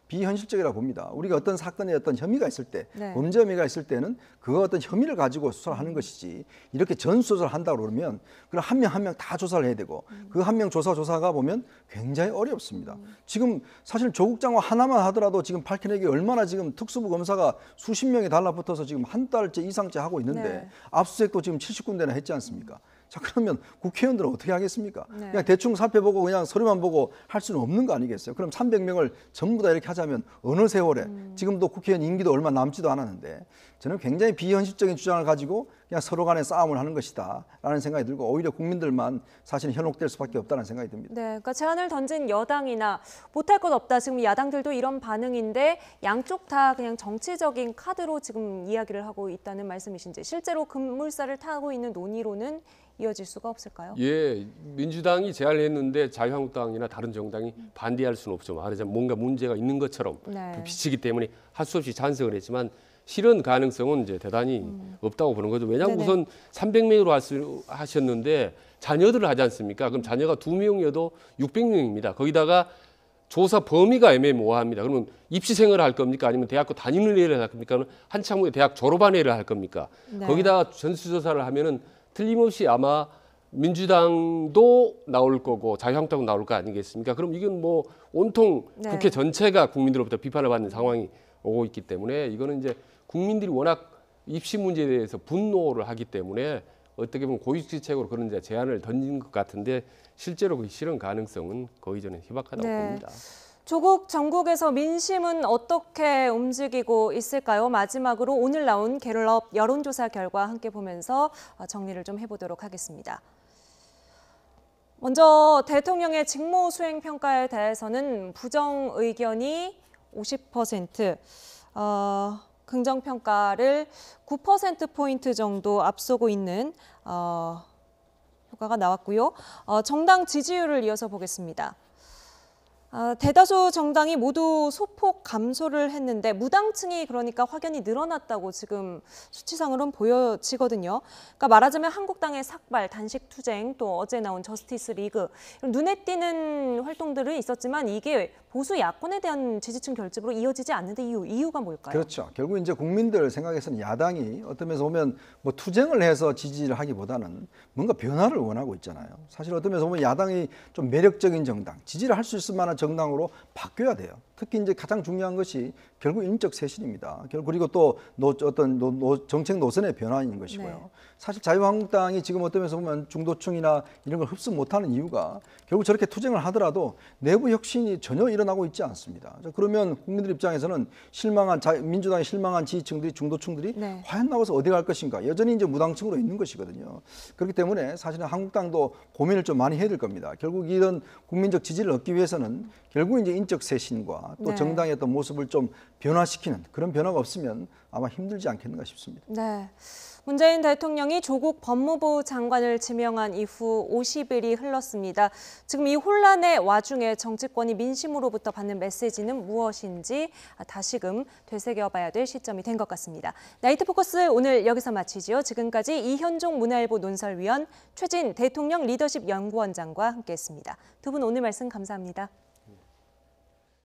비현실적이라고 봅니다. 우리가 어떤 사건에 어떤 혐의가 있을 때, 범죄 혐의가 있을 때는 그 어떤 혐의를 가지고 수사를 하는 것이지 이렇게 전수조사를 한다고 그러면 그럼 한 명 한 명 다 조사를 해야 되고 그 한 명 조사가 보면 굉장히 어렵습니다. 지금 사실 조국 장관 하나만 하더라도 지금 밝혀내기 얼마나 지금 특수부 검사가 수십 명이 달라붙어서 지금 한 달째 이상째 하고 있는데 압수수색도 지금 70군데나 했지 않습니까? 자, 그러면 국회의원들은 어떻게 하겠습니까? 네. 그냥 대충 살펴보고 그냥 서류만 보고 할 수는 없는 거 아니겠어요? 그럼 300명을 전부 다 이렇게 하자면 어느 세월에 지금도 국회의원 임기도 얼마 남지도 않았는데 저는 굉장히 비현실적인 주장을 가지고 그냥 서로 간에 싸움을 하는 것이다 라는 생각이 들고 오히려 국민들만 사실은 현혹될 수밖에 없다는 생각이 듭니다. 네, 그러니까 제안을 던진 여당이나 못할 것 없다. 지금 야당들도 이런 반응인데 양쪽 다 그냥 정치적인 카드로 지금 이야기를 하고 있다는 말씀이신지 실제로 급물살을 타고 있는 논의로는 이어질 수가 없을까요? 예, 민주당이 제안을 했는데 자유한국당이나 다른 정당이 반대할 수는 없죠. 말하자면 뭔가 문제가 있는 것처럼 네. 비치기 때문에 할 수 없이 찬성을 했지만 실현 가능성은 이제 대단히 없다고 보는 거죠. 왜냐하면 네네. 우선 300명으로 하셨는데 자녀들을 하지 않습니까? 그럼 자녀가 2명이어도 600명입니다. 거기다가 조사 범위가 애매모호합니다. 그러면 입시생을 할 겁니까? 아니면 대학교 다니는 애를 할 겁니까? 한참 후에 대학 졸업한 애를 할 겁니까? 네. 거기다가 전수조사를 하면은 틀림없이 아마 민주당도 나올 거고 자유한국당도 나올 거 아니겠습니까? 그럼 이건 뭐 온통 네. 국회 전체가 국민들로부터 비판을 받는 상황이 오고 있기 때문에 이거는 이제 국민들이 워낙 입시 문제에 대해서 분노를 하기 때문에 어떻게 보면 고위직책으로 그런 이제 제안을 던진 것 같은데 실제로 그 실현 가능성은 거의 저는 희박하다고 네. 봅니다. 조국 전국에서 민심은 어떻게 움직이고 있을까요? 마지막으로 오늘 나온 갤럽 여론조사 결과 함께 보면서 정리를 좀 해보도록 하겠습니다. 먼저 대통령의 직무 수행 평가에 대해서는 부정 의견이 50%, 긍정 평가를 9%포인트 정도 앞서고 있는 효과가 나왔고요. 정당 지지율을 이어서 보겠습니다. 대다수 정당이 모두 소폭 감소를 했는데 무당층이 그러니까 확연히 늘어났다고 지금 수치상으로는 보여지거든요. 그러니까 말하자면 한국당의 삭발, 단식투쟁, 또 어제 나온 저스티스 리그 눈에 띄는 활동들은 있었지만 이게 보수 야권에 대한 지지층 결집으로 이어지지 않는데 이유가 뭘까요? 그렇죠. 결국 이제 국민들 생각에서는 야당이 어떤 면에서 보면 뭐 투쟁을 해서 지지를 하기보다는 뭔가 변화를 원하고 있잖아요. 사실 어떤 면에서 보면 야당이 좀 매력적인 정당, 지지를 할 수 있을 만한 정당으로 바뀌어야 돼요. 특히 이제 가장 중요한 것이 결국 인적 쇄신입니다. 그리고 또 정책 노선의 변화인 것이고요. 네. 사실 자유한국당이 지금 어떤 면에서 보면 중도층이나 이런 걸 흡수 못하는 이유가 결국 저렇게 투쟁을 하더라도 내부 혁신이 전혀 일어나고 있지 않습니다. 그러면 국민들 입장에서는 민주당에 실망한 지지층들이 중도층들이 네. 과연 나와서 어디 갈 것인가 여전히 이제 무당층으로 있는 것이거든요. 그렇기 때문에 사실은 한국당도 고민을 좀 많이 해야 될 겁니다. 결국 이런 국민적 지지를 얻기 위해서는 결국 이제 인적 쇄신과 또 네. 정당의 어떤 모습을 좀 변화시키는 그런 변화가 없으면 아마 힘들지 않겠는가 싶습니다. 네. 문재인 대통령이 조국 법무부 장관을 지명한 이후 50일이 흘렀습니다. 지금 이 혼란의 와중에 정치권이 민심으로부터 받는 메시지는 무엇인지 다시금 되새겨봐야 될 시점이 된 것 같습니다. 나이트 포커스 오늘 여기서 마치지요. 지금까지 이현종 문화일보 논설위원, 최진 대통령 리더십 연구원장과 함께했습니다. 두 분 오늘 말씀 감사합니다.